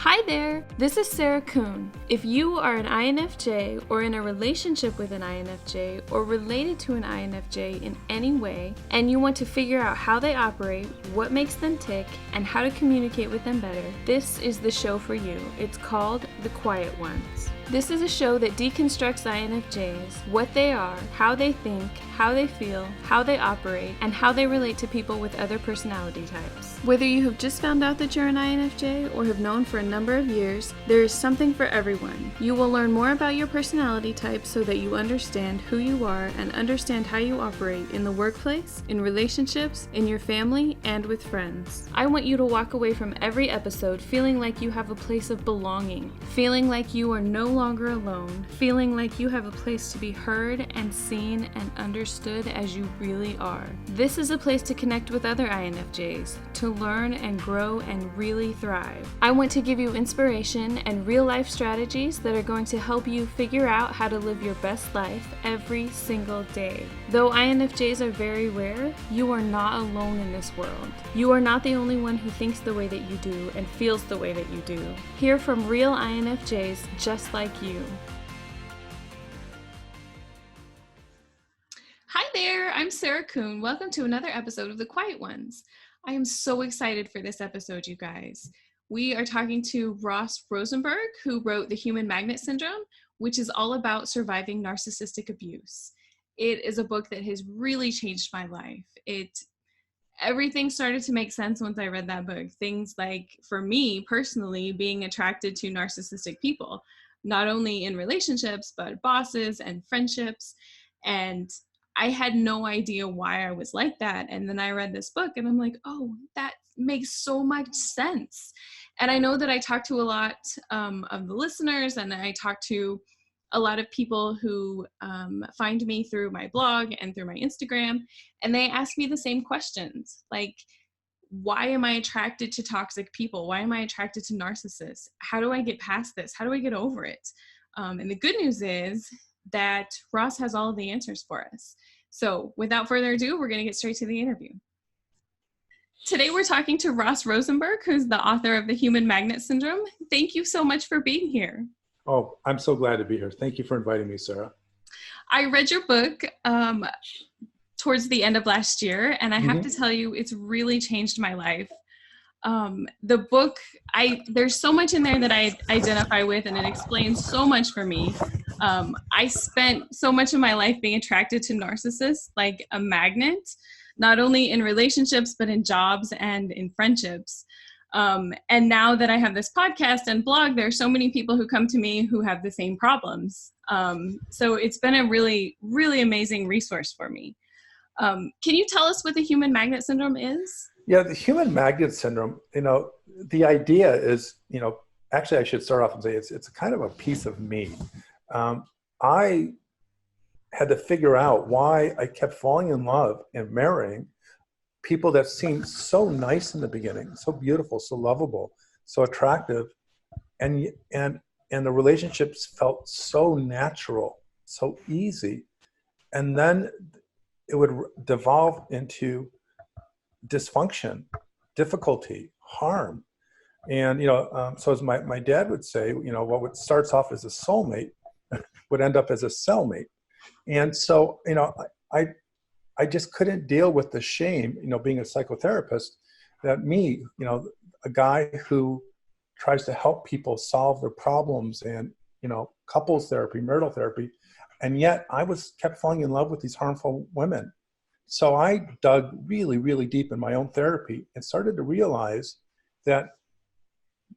Hi there, this is Sarah Kuhn. If you are an INFJ or in a relationship with an INFJ or related to an INFJ in any way, and you want to figure out how they operate, what makes them tick, and how to communicate with them better, this is the show for you. It's called The Quiet Ones. This is a show that deconstructs INFJs, what they are, how they think, how they feel, how they operate, and how they relate to people with other personality types. Whether you have just found out that you're an INFJ or have known for a number of years, there is something for everyone. You will learn more about your personality type so that you understand who you are and understand how you operate in the workplace, in relationships, in your family, and with friends. I want you to walk away from every episode feeling like you have a place of belonging, feeling like you are no longer alone, feeling like you have a place to be heard and seen and understood as you really are. This is a place to connect with other INFJs, to learn and grow and really thrive. I want to give you inspiration and real-life strategies that are going to help you figure out how to live your best life every single day. Though INFJs are very rare, you are not alone in this world. You are not the only one who thinks the way that you do and feels the way that you do. Hear from real INFJs just like you. Hi there, I'm Sarah Kuhn. Welcome to another episode of The Quiet Ones. I am so excited for this episode, you guys. We are talking to Ross Rosenberg, who wrote The Human Magnet Syndrome, which is all about surviving narcissistic abuse. It is a book that has really changed my life. Everything started to make sense once I read that book. Things like, for me personally, being attracted to narcissistic people, not only in relationships, but bosses and friendships. And I had no idea why I was like that. And then I read this book and I'm like, oh, that makes so much sense. And I know that I talk to a lot of the listeners, and I talk to a lot of people who find me through my blog and through my Instagram, and they ask me the same questions. Like, why am I attracted to toxic people? Why am I attracted to narcissists? How do I get past this? How do I get over it? And the good news is that Ross has all of the answers for us. So without further ado, we're going to get straight to the interview. Today, we're talking to Ross Rosenberg, who's the author of The Human Magnet Syndrome. Thank you so much for being here. Oh, I'm so glad to be here. Thank you for inviting me, Sarah. I read your book towards the end of last year, and I have to tell you, it's really changed my life. The book, there's so much in there that I identify with, and it explains so much for me. I spent so much of my life being attracted to narcissists like a magnet, not only in relationships, but in jobs and in friendships. And now that I have this podcast and blog, there are so many people who come to me who have the same problems. So it's been a really, really amazing resource for me. Can you tell us what the human magnet syndrome is? Yeah, the human magnet syndrome, the idea is, actually I should start off and say it's kind of a piece of me. I had to figure out why I kept falling in love and marrying people that seemed so nice in the beginning, so beautiful, so lovable, so attractive, and the relationships felt so natural, so easy, and then it would devolve into dysfunction, difficulty, harm, and so as my dad would say, what starts off as a soulmate would end up as a cellmate, and so I just couldn't deal with the shame, being a psychotherapist, that me, a guy who tries to help people solve their problems and, couples therapy, marital therapy, and yet I kept falling in love with these harmful women. So I dug really, really deep in my own therapy and started to realize that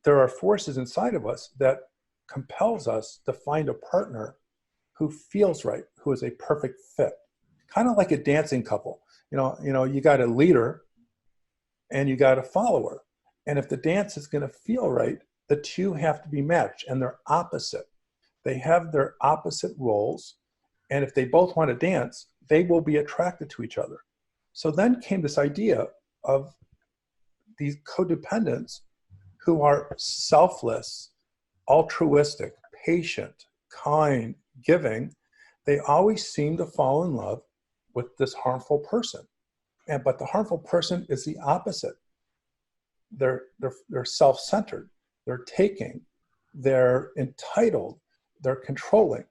there are forces inside of us that compels us to find a partner who feels right, who is a perfect fit. Kind of like a dancing couple. You got a leader and you got a follower. And if the dance is going to feel right, the two have to be matched, and they're opposite. They have their opposite roles. And if they both want to dance, they will be attracted to each other. So then came this idea of these codependents who are selfless, altruistic, patient, kind, giving. They always seem to fall in love with this harmful person. But the harmful person is the opposite. They're self-centered. they're taking, they're entitled, they're controlling.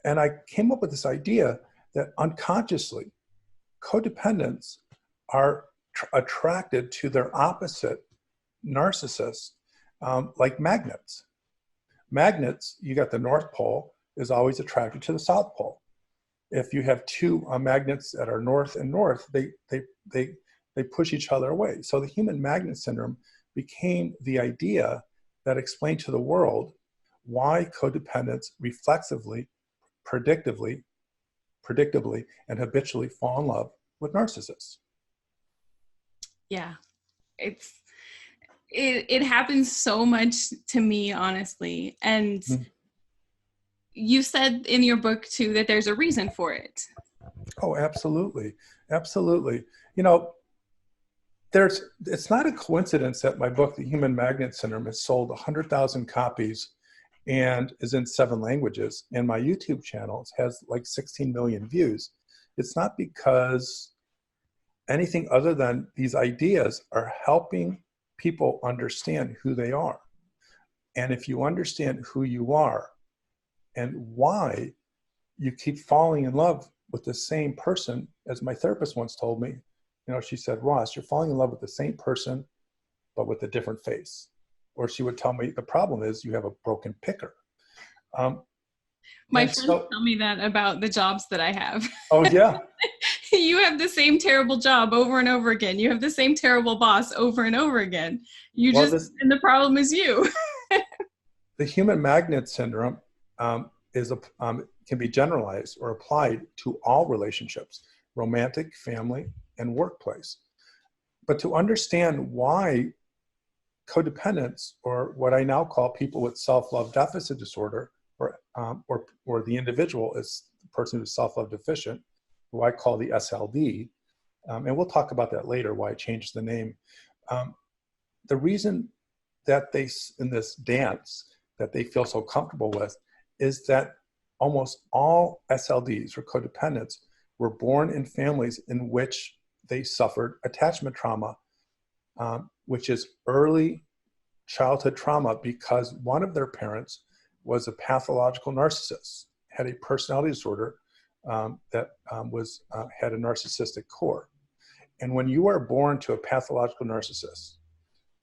And I came up with this idea that unconsciously, codependents are attracted to their opposite narcissists, like magnets. Magnets, you got the North Pole is always attracted to the South Pole. If you have two magnets that are north and north, they push each other away. So the human magnet syndrome became the idea that explained to the world why codependents reflexively, predictably, and habitually fall in love with narcissists. Yeah, it happens so much to me, honestly. And you said in your book too that there's a reason for it. Oh, absolutely. Absolutely. You know, it's not a coincidence that my book, The Human Magnet Syndrome, has sold 100,000 copies and is in 7 languages. And my YouTube channel has like 16 million views. It's not because anything other than these ideas are helping people understand who they are. And if you understand who you are and why you keep falling in love with the same person, as my therapist once told me, you know, she said, Ross, you're falling in love with the same person, but with a different face. Or she would tell me, the problem is you have a broken picker. My friends tell me that about the jobs that I have. Oh, yeah. You have the same terrible job over and over again. You have the same terrible boss over and over again. And the problem is you. The human magnet syndrome can be generalized or applied to all relationships, romantic, family, and workplace. But to understand why codependents, or what I now call people with self-love deficit disorder, or the individual is the person who's self-love deficient, who I call the SLD, and we'll talk about that later, why I changed the name. The reason that they, in this dance, that they feel so comfortable with is that almost all SLDs or codependents were born in families in which they suffered attachment trauma, which is early childhood trauma, because one of their parents was a pathological narcissist, had a personality disorder that had a narcissistic core. And when you are born to a pathological narcissist,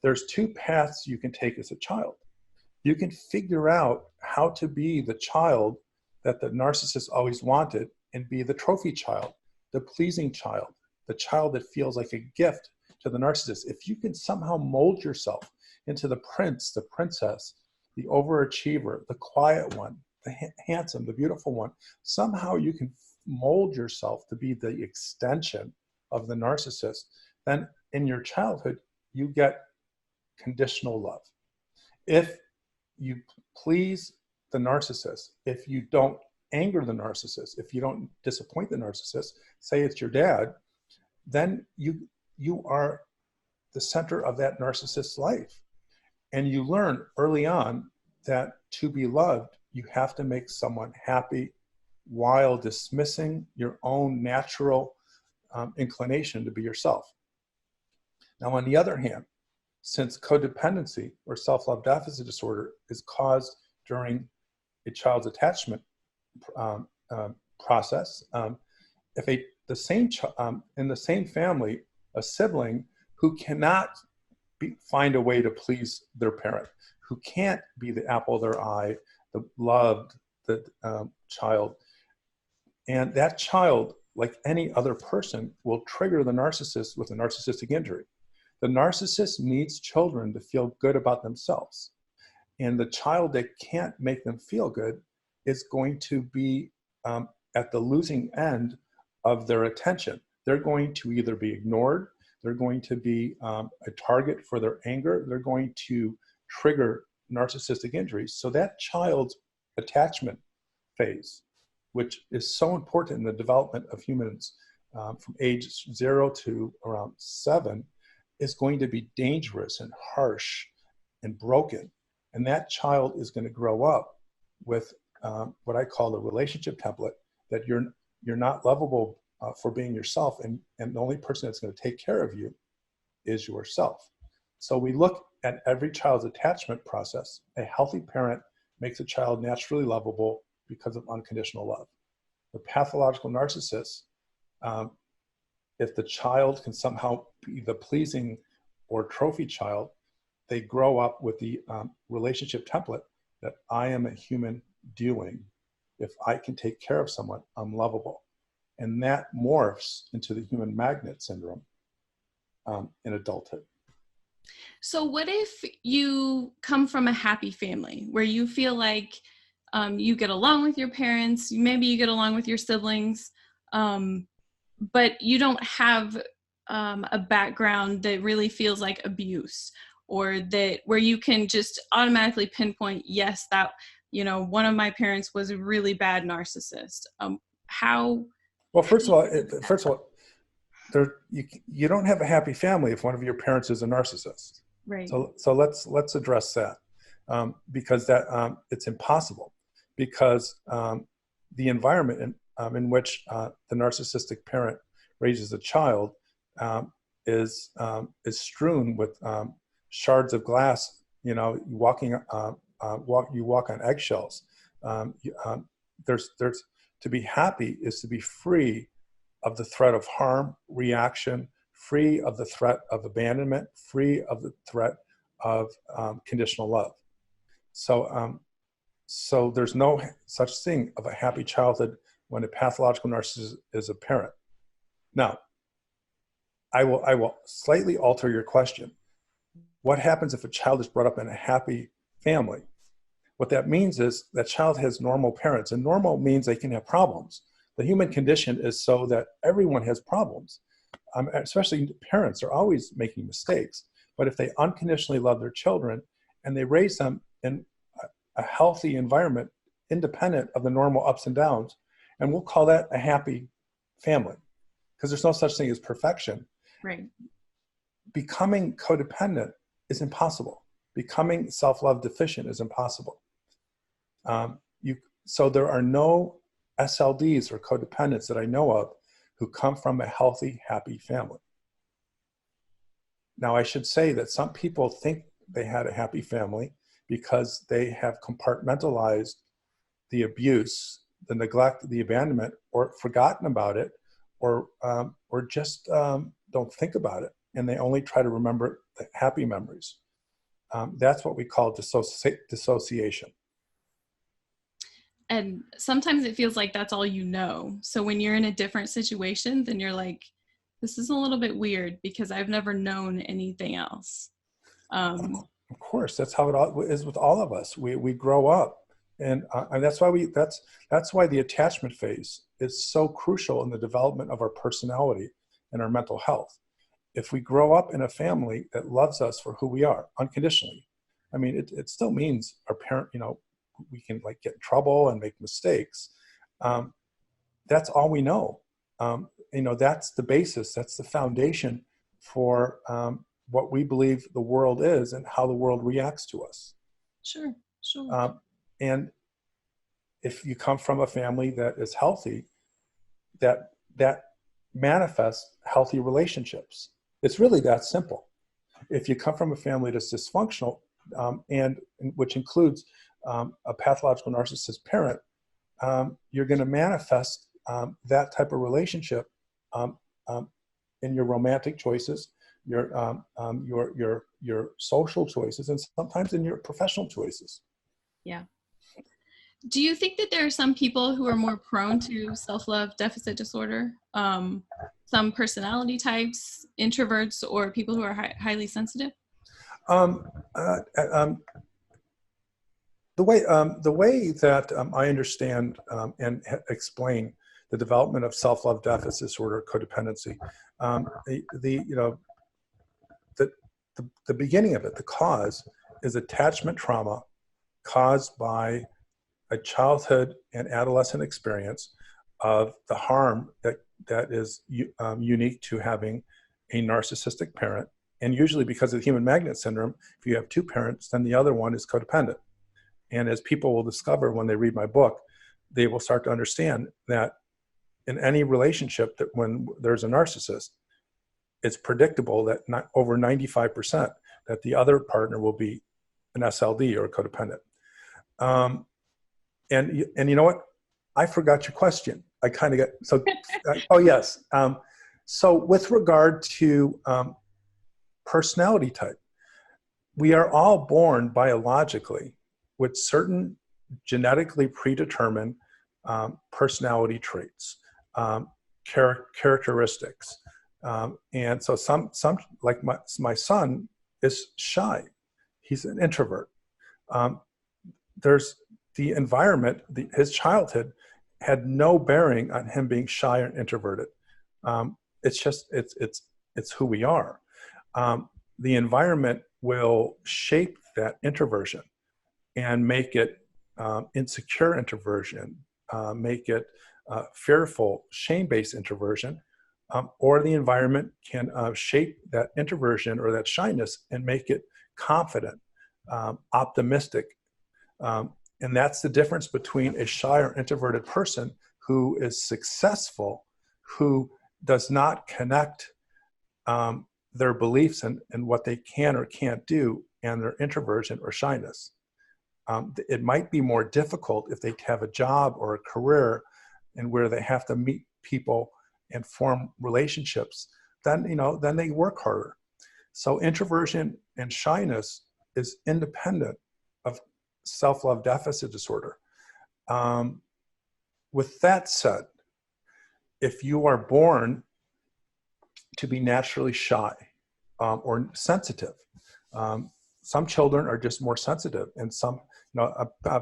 there's 2 paths you can take as a child. You can figure out how to be the child that the narcissist always wanted and be the trophy child, the pleasing child, the child that feels like a gift to the narcissist. If you can somehow mold yourself into the prince, the princess, the overachiever, the quiet one, the handsome, the beautiful one, somehow you can mold yourself to be the extension of the narcissist, then in your childhood, you get conditional love. If you please the narcissist, if you don't anger the narcissist, if you don't disappoint the narcissist, say it's your dad, then you are the center of that narcissist's life. And you learn early on that to be loved, you have to make someone happy while dismissing your own natural inclination to be yourself. Now, on the other hand, since codependency or self-love deficit disorder is caused during a child's attachment process, if in the same family, a sibling who cannot find a way to please their parent, who can't be the apple of their eye, the loved, the child, and that child, like any other person, will trigger the narcissist with a narcissistic injury. The narcissist needs children to feel good about themselves. And the child that can't make them feel good is going to be at the losing end of their attention. They're going to either be ignored, they're going to be a target for their anger, they're going to trigger narcissistic injuries. So that child's attachment phase, which is so important in the development of humans from age 0 to around 7, is going to be dangerous and harsh and broken. And that child is going to grow up with what I call the relationship template, that you're not lovable for being yourself, and the only person that's going to take care of you is yourself. So we look at every child's attachment process. A healthy parent makes a child naturally lovable because of unconditional love. The pathological narcissist, if the child can somehow be the pleasing or trophy child, they grow up with the relationship template that I am a human doing. If I can take care of someone, I'm lovable. And that morphs into the human magnet syndrome in adulthood. So what if you come from a happy family where you feel like you get along with your parents, maybe you get along with your siblings, but you don't have a background that really feels like abuse, or that where you can just automatically pinpoint, yes, that, one of my parents was a really bad narcissist. Well, first of all, you don't have a happy family if one of your parents is a narcissist. Right. So let's address that, because that it's impossible, because the environment in which the narcissistic parent raises a child is strewn with shards of glass. You walk on eggshells. There's to be happy is to be free of the threat of harm, reaction, free of the threat of abandonment, free of the threat of conditional love. So there's no such thing of a happy childhood when a pathological narcissist is a parent. Now, I will slightly alter your question. What happens if a child is brought up in a happy family? What that means is that child has normal parents, and normal means they can have problems. The human condition is so that everyone has problems. Especially parents are always making mistakes. But if they unconditionally love their children and they raise them in a healthy environment, independent of the normal ups and downs, and we'll call that a happy family, because there's no such thing as perfection. Right. Becoming codependent is impossible. Becoming self-love deficient is impossible. So there are no SLDs or codependents that I know of who come from a healthy, happy family. Now, I should say that some people think they had a happy family because they have compartmentalized the abuse, the neglect, the abandonment, or forgotten about it, or just don't think about it, and they only try to remember the happy memories. That's what we call dissociation. And sometimes it feels like that's all you know. So when you're in a different situation, then you're like, this is a little bit weird because I've never known anything else. Of course, that's how it is with all of us. We grow up, and that's why the attachment phase is so crucial in the development of our personality and our mental health. If we grow up in a family that loves us for who we are unconditionally, I mean, it still means our parent, we can get in trouble and make mistakes. That's all we know. That's the basis. That's the foundation for what we believe the world is and how the world reacts to us. Sure. And if you come from a family that is healthy, that manifests healthy relationships. It's really that simple. If you come from a family that's dysfunctional, and which includes a pathological narcissist parent, you're going to manifest that type of relationship in your romantic choices, your social choices, and sometimes in your professional choices. Yeah. Do you think that there are some people who are more prone to self-love deficit disorder? Some personality types, introverts, or people who are highly sensitive? The way that I understand and explain the development of self-love deficit disorder, codependency, the beginning of it, the cause, is attachment trauma caused by a childhood and adolescent experience of the harm that is unique to having a narcissistic parent. And usually because of the human magnet syndrome, if you have two parents, then the other one is codependent. And as people will discover when they read my book, they will start to understand that in any relationship, that when there's a narcissist, it's predictable that over 95% that the other partner will be an SLD or a codependent. And you know what? I forgot your question. I kind of got, so, oh yes. So with regard to personality type, we are all born biologically with certain genetically predetermined personality traits, characteristics. And so some like my son is shy. He's an introvert. There's the environment, his childhood had no bearing on him being shy or introverted. It's just, it's who we are. The environment will shape that introversion and make it insecure introversion, make it fearful, shame-based introversion, or the environment can shape that introversion or that shyness and make it confident, optimistic. And that's the difference between a shy or introverted person who is successful, who does not connect their beliefs and what they can or can't do and their introversion or shyness. It might be more difficult if they have a job or a career and where they have to meet people and form relationships, then they work harder. So introversion and shyness is independent of self-love deficit disorder. With that said, if you are born to be naturally shy or sensitive, some children are just more sensitive, and some,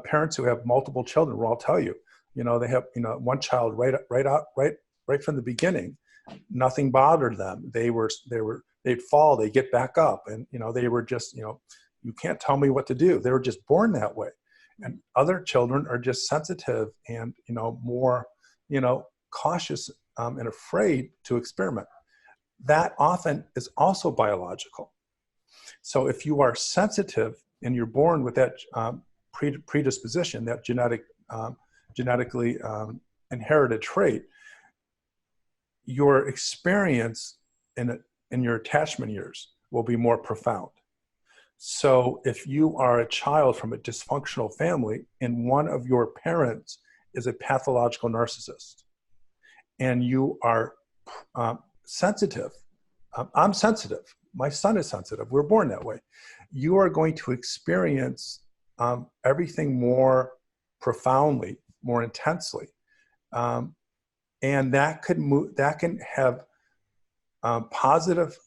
parents who have multiple children will all tell you, they have, one child right from the beginning, nothing bothered them. They'd fall, they get back up, and they were just, you can't tell me what to do. They were just born that way. And other children are just sensitive and, more, cautious and afraid to experiment. That often is also biological. So if you are sensitive and you're born with that predisposition, that genetically inherited trait, your experience in your attachment years will be more profound. So if you are a child from a dysfunctional family and one of your parents is a pathological narcissist and you are sensitive, I'm sensitive, my son is sensitive, we're born that way, you are going to experience everything more profoundly, more intensely. And that can have positive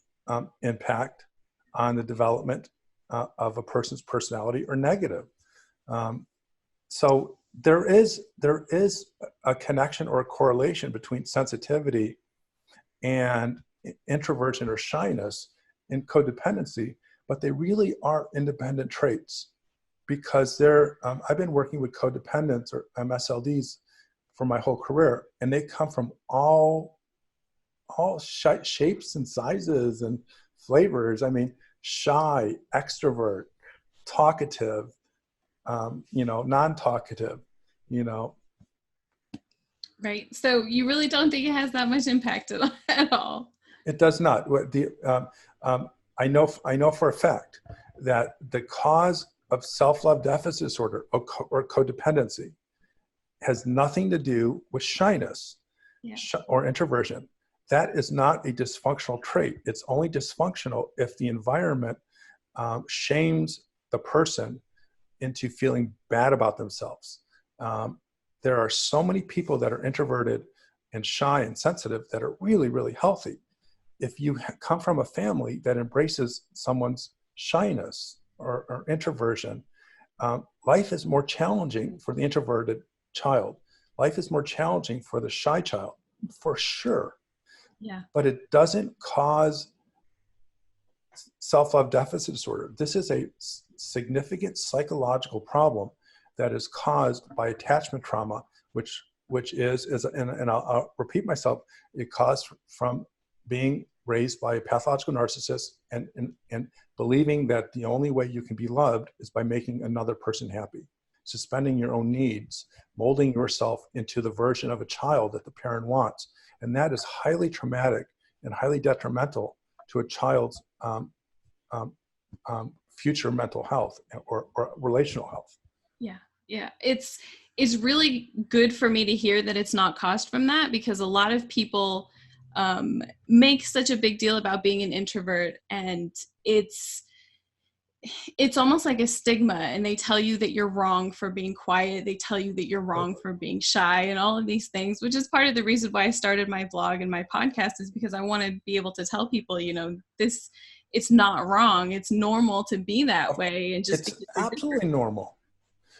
impact on the development of a person's personality, or negative. So there is a connection or a correlation between sensitivity and introversion or shyness in codependency, but they really are independent traits, because I've been working with codependents or MSLDs for my whole career, and they come from all shapes and sizes and flavors. I mean, shy, extrovert, talkative, non-talkative, Right. So you really don't think it has that much impact at all? It does not. I know for a fact that the cause of self-love deficit disorder or codependency has nothing to do with shyness or introversion. That is not a dysfunctional trait. It's only dysfunctional if the environment shames the person into feeling bad about themselves. There are so many people that are introverted and shy and sensitive that are really, really healthy. If you come from a family that embraces someone's shyness or introversion, life is more challenging for the introverted child. Life is more challenging for the shy child, for sure. Yeah. But it doesn't cause self-love deficit disorder. This is a significant psychological problem that is caused by attachment trauma, which is and I'll repeat myself, it caused from being raised by a pathological narcissist and believing that the only way you can be loved is by making another person happy, suspending your own needs, molding yourself into the version of a child that the parent wants. And that is highly traumatic and highly detrimental to a child's future mental health or relational health. Yeah. Yeah. It's really good for me to hear that it's not caused from that, because a lot of people make such a big deal about being an introvert, and it's almost like a stigma, and they tell you that you're wrong for being quiet. They tell you that you're wrong for being shy and all of these things, which is part of the reason why I started my blog and my podcast, is because I want to be able to tell people, this, it's not wrong. It's normal to be that way. And just it's absolutely normal.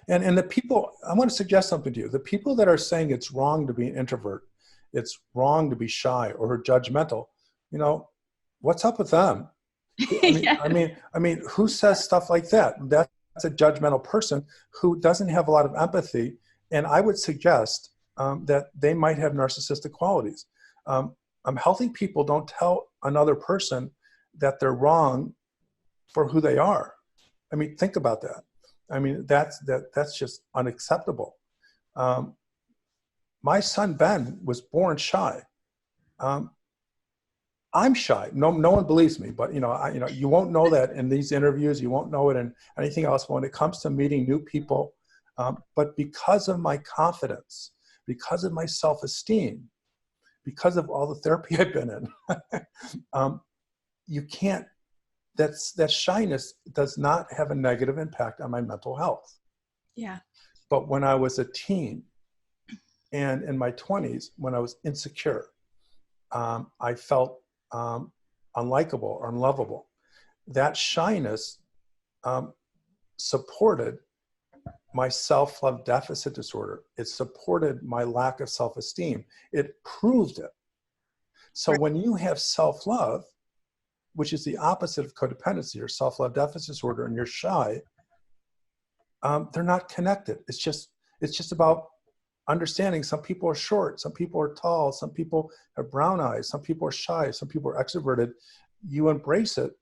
And the people, I want to suggest something to you. The people that are saying it's wrong to be an introvert, it's wrong to be shy or judgmental, what's up with them? Yeah. I mean, who says stuff like that? That's a judgmental person who doesn't have a lot of empathy. And I would suggest that they might have narcissistic qualities. Healthy people don't tell another person that they're wrong for who they are. I mean, think about that. I mean, that's just unacceptable. My son, Ben, was born shy. I'm shy. No one believes me, but you won't know that in these interviews. You won't know it in anything else. When it comes to meeting new people, but because of my confidence, because of my self-esteem, because of all the therapy I've been in, you can't. That shyness does not have a negative impact on my mental health. Yeah. But when I was a teen and in my 20s, when I was insecure, I felt unlikable or unlovable. That shyness supported my self-love deficit disorder. It supported my lack of self-esteem. It proved it. So when you have self-love, which is the opposite of codependency or self-love deficit disorder, and you're shy, they're not connected. It's just about understanding some people are short, some people are tall, some people have brown eyes, some people are shy, some people are extroverted. You embrace it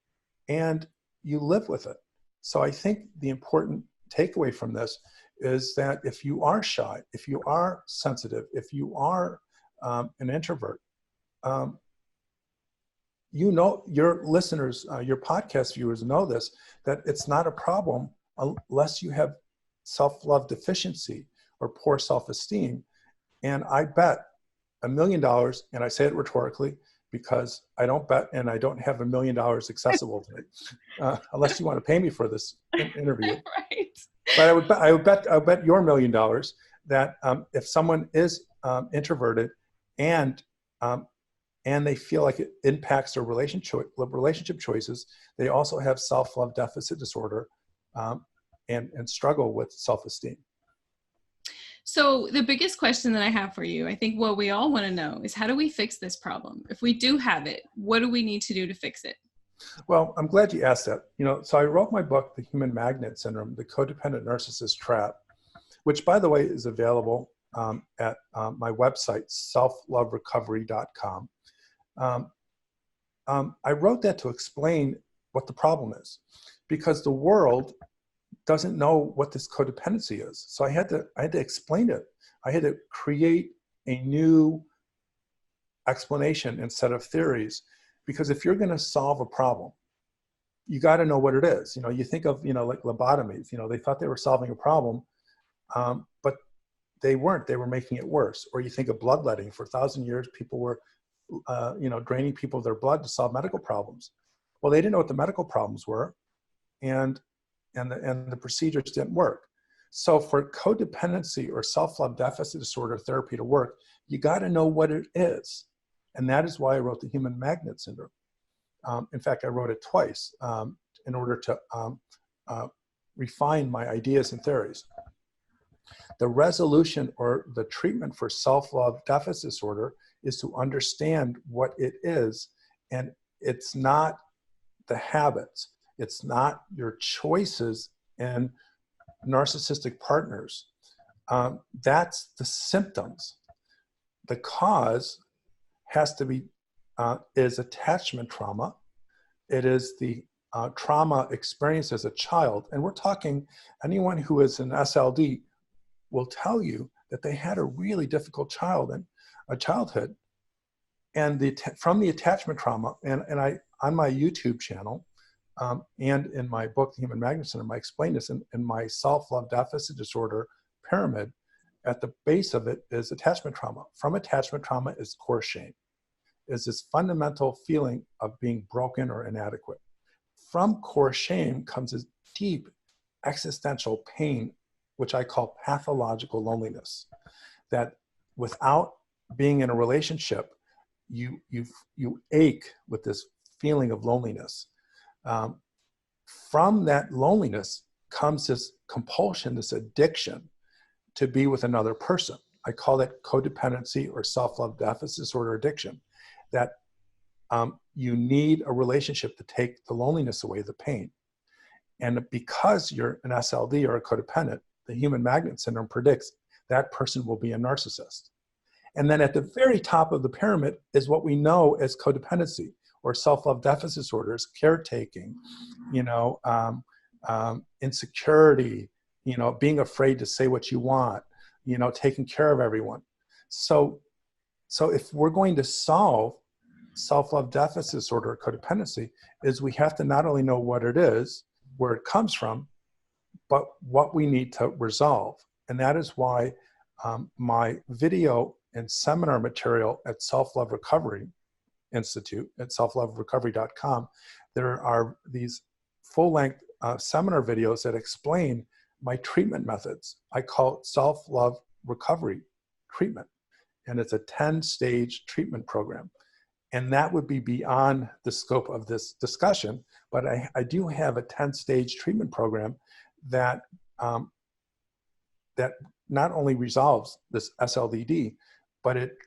and you live with it. So I think the important takeaway from this is that if you are shy, if you are sensitive, if you are an introvert, your listeners, your podcast viewers know this, that it's not a problem unless you have self-love deficiency or poor self-esteem. And I bet $1 million, and I say it rhetorically because I don't bet and I don't have $1 million accessible to me, unless you want to pay me for this interview. Right. But I would bet your $1 million that if someone is introverted and they feel like it impacts their relationship choices, they also have self-love deficit disorder and struggle with self-esteem. So the biggest question that I have for you, I think what we all want to know is, how do we fix this problem? If we do have it, what do we need to do to fix it? Well, I'm glad you asked that. So I wrote my book, The Human Magnet Syndrome, The Codependent Narcissist Trap, which, by the way, is available at my website, selfloverecovery.com. I wrote that to explain what the problem is, because the world doesn't know what this codependency is. So I had to explain it. I had to create a new explanation instead of theories, because if you're going to solve a problem, you got to know what it is. You think of, like lobotomies, they thought they were solving a problem, but they weren't. They were making it worse. Or you think of bloodletting. For 1,000 years, people were, draining people of their blood to solve medical problems. Well, they didn't know what the medical problems were, and the procedures didn't work. So for codependency or self-love deficit disorder therapy to work, you got to know what it is. And that is why I wrote The Human Magnet Syndrome. In fact, I wrote it twice in order to refine my ideas and theories. The resolution or the treatment for self-love deficit disorder is to understand what it is. And it's not the habits. It's not your choices and narcissistic partners. That's the symptoms. The cause has to be, is attachment trauma. It is the trauma experienced as a child. And we're talking, anyone who is an SLD will tell you that they had a really difficult childhood. And from the attachment trauma, and I, on my YouTube channel, and in my book, The Human Magnet Syndrome, I explain this in my self-love deficit disorder pyramid. At the base of it is attachment trauma. From attachment trauma is core shame, is this fundamental feeling of being broken or inadequate. From core shame comes this deep existential pain, which I call pathological loneliness, that without being in a relationship, you ache with this feeling of loneliness. From that loneliness comes this compulsion, this addiction to be with another person. I call it codependency or self-love deficit disorder addiction, that you need a relationship to take the loneliness away, the pain. And because you're an SLD or a codependent, the human magnet syndrome predicts that person will be a narcissist. And then at the very top of the pyramid is what we know as codependency or self-love deficit disorders, caretaking, insecurity, being afraid to say what you want, taking care of everyone. So if we're going to solve self-love deficit disorder or codependency, is we have to not only know what it is, where it comes from, but what we need to resolve. And that is why my video and seminar material at Self-Love Recovery Institute at selfloverecovery.com, there are these full-length seminar videos that explain my treatment methods. I call it Self-Love Recovery Treatment, and it's a 10-stage treatment program. And that would be beyond the scope of this discussion, but I do have a 10-stage treatment program that that not only resolves this SLDD, but it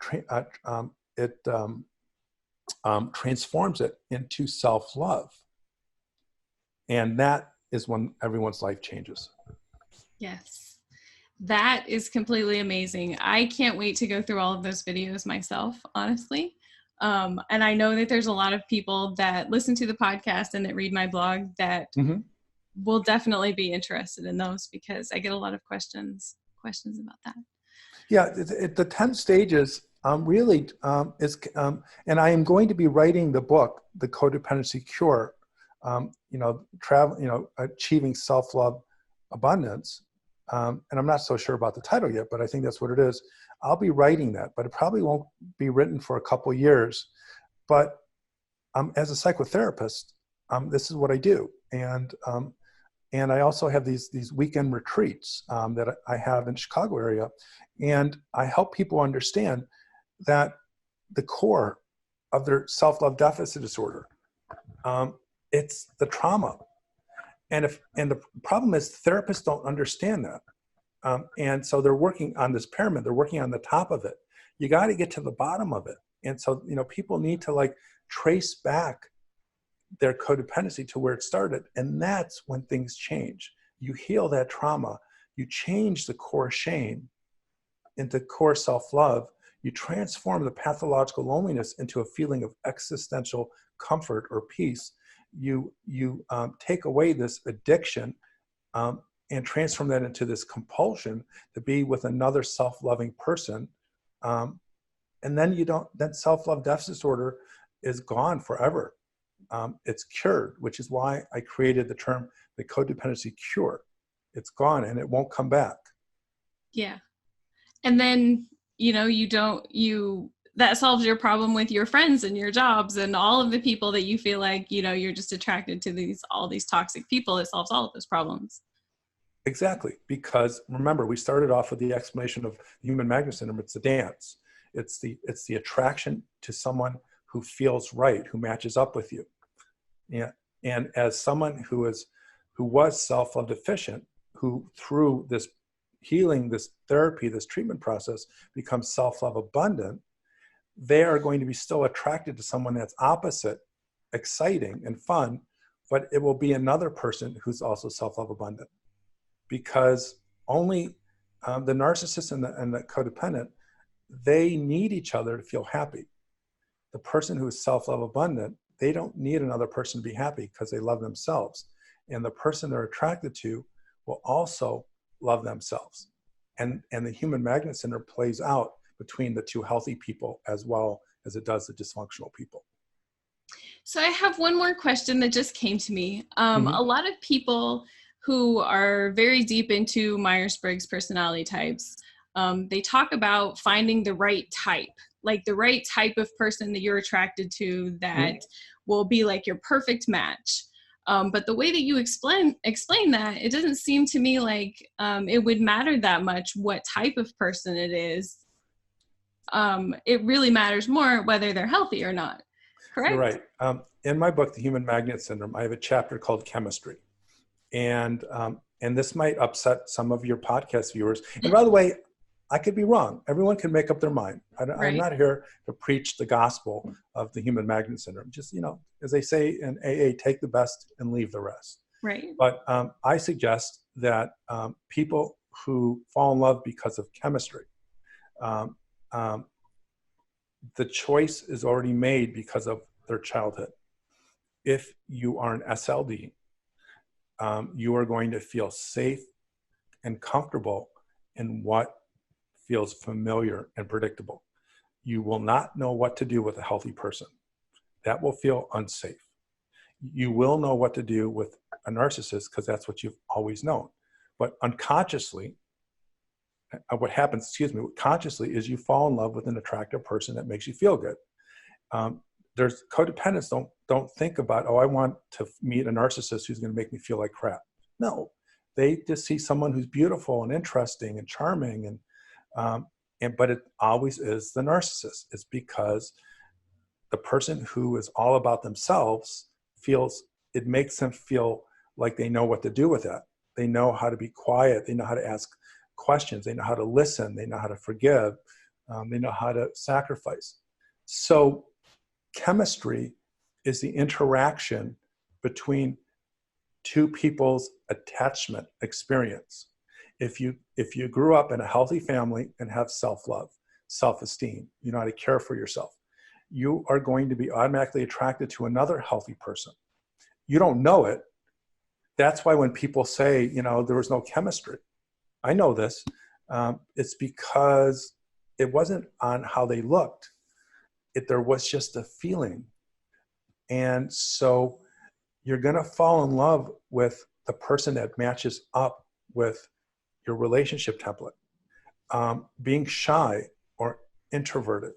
transforms it into self-love. And that is when everyone's life changes. Yes, that is completely amazing. I can't wait to go through all of those videos myself, honestly. And I know that there's a lot of people that listen to the podcast and that read my blog that will definitely be interested in those, because I get a lot of questions about that. Yeah, the 10 stages really is, and I am going to be writing the book, The Codependency Cure, achieving self-love abundance. And I'm not so sure about the title yet, but I think that's what it is. I'll be writing that, but it probably won't be written for a couple of years. But as a psychotherapist, this is what I do. And I also have these weekend retreats that I have in the Chicago area. And I help people understand that the core of their self-love deficit disorder, it's the trauma. And the problem is therapists don't understand that. And so they're working on this pyramid, they're working on the top of it. You got to get to the bottom of it. And so, people need to trace back their codependency to where it started. And that's when things change. You heal that trauma, you change the core shame into core self-love, you transform the pathological loneliness into a feeling of existential comfort or peace. You take away this addiction and transform that into this compulsion to be with another self-loving person. And then then self-love deficit disorder is gone forever. It's cured, which is why I created the term, the Codependency Cure. It's gone and it won't come back. Yeah. And then, that solves your problem with your friends and your jobs and all of the people that you feel like, you're just attracted to all these toxic people. It solves all of those problems. Exactly. Because remember, we started off with the explanation of the human magnet syndrome. It's a dance. It's the attraction to someone who feels right, who matches up with you. Yeah. And as someone who was self-love deficient, who through this healing, this therapy, this treatment process becomes self-love abundant, they are going to be still attracted to someone that's opposite, exciting and fun, but it will be another person who's also self-love abundant. Because only the narcissist and the codependent, they need each other to feel happy. The person who is self-love abundant, they don't need another person to be happy because they love themselves. And the person they're attracted to will also love themselves. And the human magnet syndrome plays out between the two healthy people as well as it does the dysfunctional people. So I have one more question that just came to me. Mhm. A lot of people who are very deep into Myers-Briggs personality types, they talk about finding the right type, like the right type of person that you're attracted to that Mhm. will be like your perfect match. But the way that you explain that, it doesn't seem to me like it would matter that much what type of person it is. It really matters more whether they're healthy or not. You're Correct? right. In my book, The Human Magnet Syndrome, I have a chapter called Chemistry. And this might upset some of your podcast viewers. And by the way, I could be wrong. Everyone can make up their mind. I'm Right. not here to preach the gospel of the human magnet syndrome. Just, as they say in AA, take the best and leave the rest. Right. But I suggest that people who fall in love because of chemistry, um, um, the choice is already made because of their childhood. If you are an SLD, you are going to feel safe and comfortable in what feels familiar and predictable. You will not know what to do with a healthy person. That will feel unsafe. You will know what to do with a narcissist because that's what you've always known. But unconsciously, what happens, consciously is you fall in love with an attractive person that makes you feel good. There's codependents don't think about, I want to meet a narcissist who's going to make me feel like crap. No, they just see someone who's beautiful and interesting and charming, but it always is the narcissist. It's because the person who is all about themselves it makes them feel like they know what to do with that. They know how to be quiet. They know how to ask questions. They know how to listen. They know how to forgive. They know how to sacrifice. So chemistry is the interaction between two people's attachment experience. If you grew up in a healthy family and have self-love, self-esteem, you know how to care for yourself, you are going to be automatically attracted to another healthy person. You don't know it. That's why when people say, there was no chemistry, I know this. It's because it wasn't on how they looked. There was just a feeling. And so you're going to fall in love with the person that matches up with your relationship template. Being shy or introverted.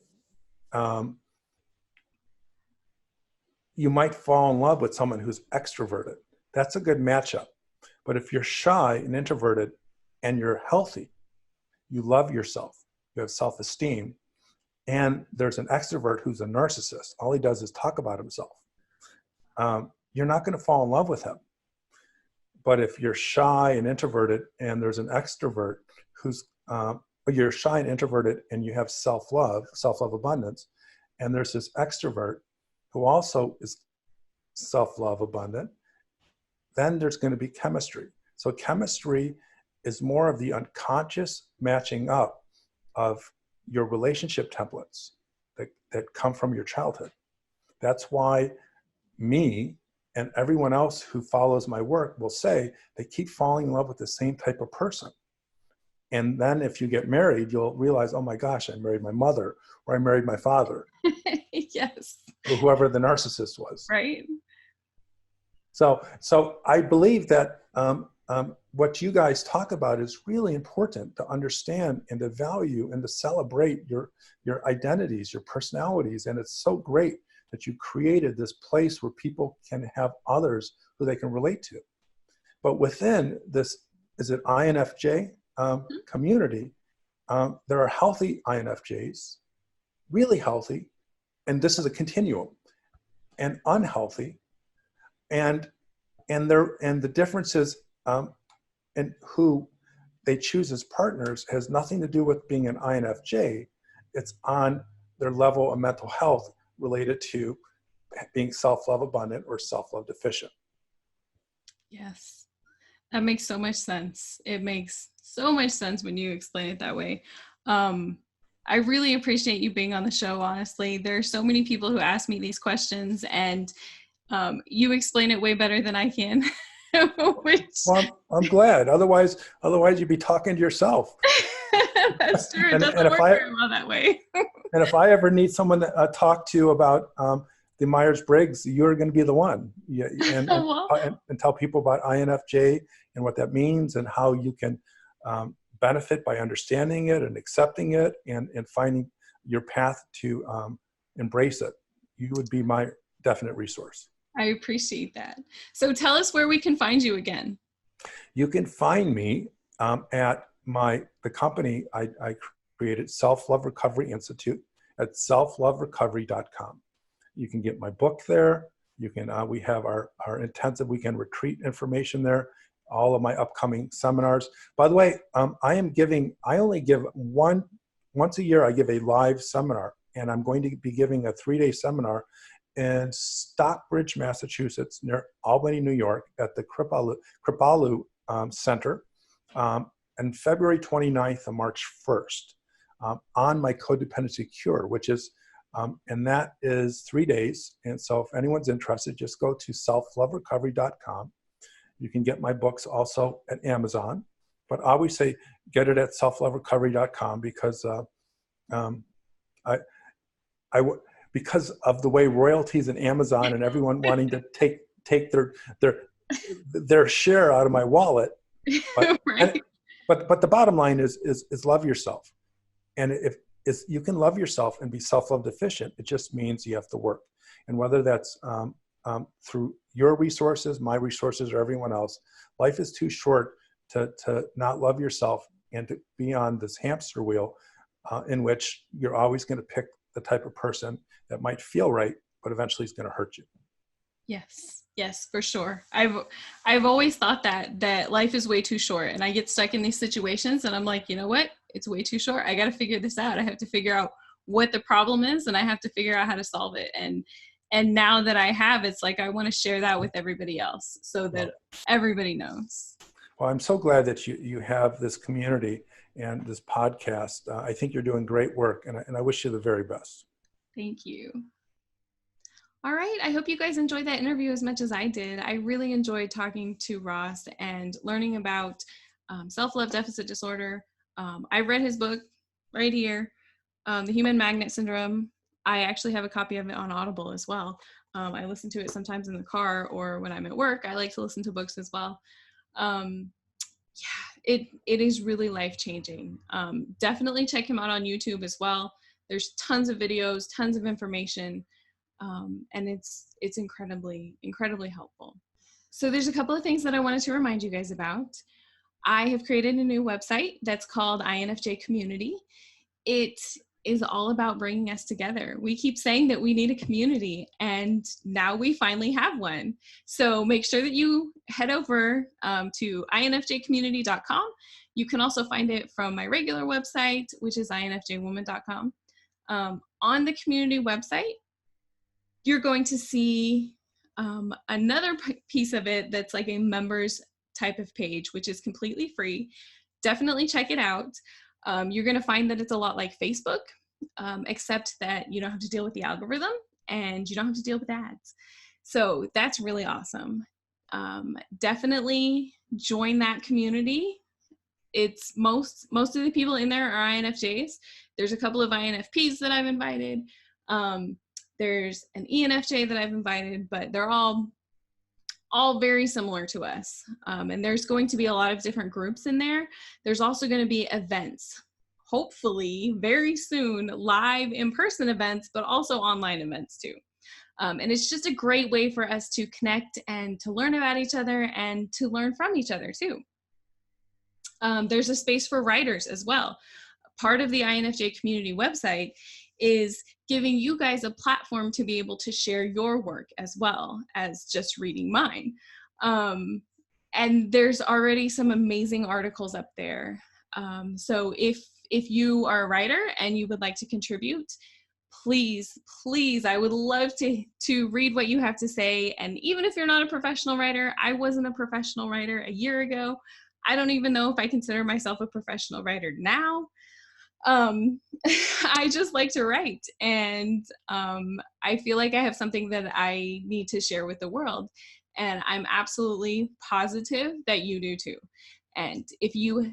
You might fall in love with someone who's extroverted. That's a good matchup. But if you're shy and introverted and you're healthy, you love yourself, you have self-esteem, and there's an extrovert who's a narcissist, all he does is talk about himself, you're not going to fall in love with him. But if you're shy and introverted and there's an extrovert you're shy and introverted and you have self-love abundance, and there's this extrovert who also is self-love abundant, then there's going to be chemistry. So chemistry is more of the unconscious matching up of your relationship templates that come from your childhood. That's why me and everyone else who follows my work will say they keep falling in love with the same type of person. And then if you get married, you'll realize, oh my gosh, I married my mother, or I married my father. Yes. Or whoever the narcissist was. Right. So I believe that what you guys talk about is really important to understand and to value and to celebrate your identities, your personalities. And it's so great that you created this place where people can have others who they can relate to. But within this, is it INFJ community, there are healthy INFJs, really healthy, and this is a continuum, and unhealthy, and the differences in who they choose as partners has nothing to do with being an INFJ. It's on their level of mental health related to being self-love abundant or self-love deficient. Yes, that makes so much sense. It makes so much sense when you explain it that way. I really appreciate you being on the show, honestly. There are so many people who ask me these questions, and you explain it way better than I can. Well, I'm glad. Otherwise you'd be talking to yourself. That's true. It doesn't work very well that way. And if I ever need someone to talk to about the Myers-Briggs, you're going to be the one. Yeah, Well, and tell people about INFJ and what that means and how you can benefit by understanding it and accepting it and finding your path to embrace it. You would be my definite resource. I appreciate that. So tell us where we can find you again. You can find me at the company I created, Self-Love Recovery Institute, at selfloverecovery.com. You can get my book there. You can we have our intensive weekend retreat information there, all of my upcoming seminars. By the way, I only give once a year, I give a live seminar, and I'm going to be giving a 3-day seminar in Stockbridge, Massachusetts, near Albany, New York, at the Kripalu Center, on February 29th and March 1st, on my Codependency Cure, which is, and that is 3 days. And so if anyone's interested, just go to selfloverecovery.com. You can get my books also at Amazon, but I always say get it at selfloverecovery.com because because of the way royalties and Amazon and everyone wanting to take their share out of my wallet. But, Right. but the bottom line is love yourself. And if you can love yourself and be self-love deficient, it just means you have to work. And whether that's through your resources, my resources, or everyone else, life is too short to not love yourself and to be on this hamster wheel in which you're always going to pick the type of person that might feel right, but eventually is going to hurt you. Yes, for sure. I've always thought that life is way too short, and I get stuck in these situations and I'm like, you know what? It's way too short. I got to figure this out. I have to figure out what the problem is and I have to figure out how to solve it. And now that I have, it's like I want to share that with everybody else so that everybody knows. Well, I'm so glad that you have this community and this podcast. I think you're doing great work, and I wish you the very best. Thank you. All right. I hope you guys enjoyed that interview as much as I did. I really enjoyed talking to Ross and learning about self-love deficit disorder. I read his book right here, The Human Magnet Syndrome. I actually have a copy of it on Audible as well. I listen to it sometimes in the car or when I'm at work. I like to listen to books as well. It is really life-changing. Definitely check him out on YouTube as well. There's tons of videos, tons of information. And it's incredibly, incredibly helpful. So there's a couple of things that I wanted to remind you guys about. I have created a new website that's called INFJ Community. It is all about bringing us together. We keep saying that we need a community, and now we finally have one. So make sure that you head over to infjcommunity.com. You can also find it from my regular website, which is infjwoman.com. On the community website, you're going to see another piece of it that's like a members type of page, which is completely free. Definitely check it out. You're going to find that it's a lot like Facebook, except that you don't have to deal with the algorithm and you don't have to deal with ads. So that's really awesome. Definitely join that community. It's most of the people in there are INFJs. There's a couple of INFPs that I've invited. There's an ENFJ that I've invited, but they're all very similar to us. And there's going to be a lot of different groups in there. There's also going to be events, hopefully very soon, live in-person events, but also online events too. And it's just a great way for us to connect and to learn about each other and to learn from each other too. There's a space for writers as well. Part of the INFJ community website is giving you guys a platform to be able to share your work as well as just reading mine. And there's already some amazing articles up there. So if you are a writer and you would like to contribute, please, I would love to read what you have to say. And even if you're not a professional writer, I wasn't a professional writer a year ago. I don't even know if I consider myself a professional writer now. I just like to write, and I feel like I have something that I need to share with the world, and I'm absolutely positive that you do too. And if you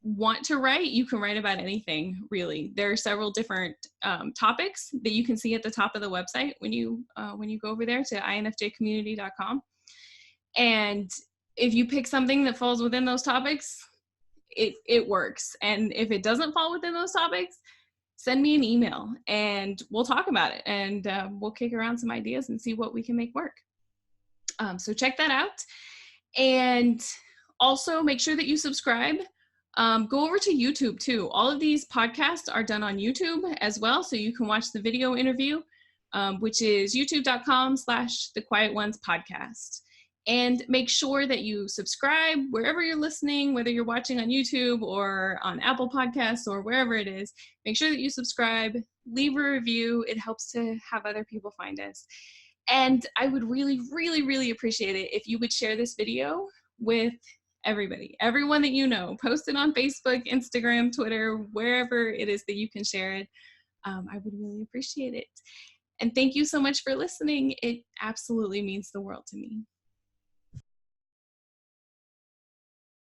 want to write, you can write about anything, really. There are several different topics that you can see at the top of the website when you go over there to infjcommunity.com. And if you pick something that falls within those topics, it works. And if it doesn't fall within those topics, send me an email and we'll talk about it, and we'll kick around some ideas and see what we can make work. So check that out. And also make sure that you subscribe. Go over to YouTube too. All of these podcasts are done on YouTube as well, so you can watch the video interview, which is youtube.com/The Quiet Ones Podcast. And make sure that you subscribe wherever you're listening, whether you're watching on YouTube or on Apple Podcasts or wherever it is. Make sure that you subscribe, leave a review. It helps to have other people find us. And I would really, really, really appreciate it if you would share this video with everybody, everyone that you know. Post it on Facebook, Instagram, Twitter, wherever it is that you can share it. I would really appreciate it. And thank you so much for listening. It absolutely means the world to me.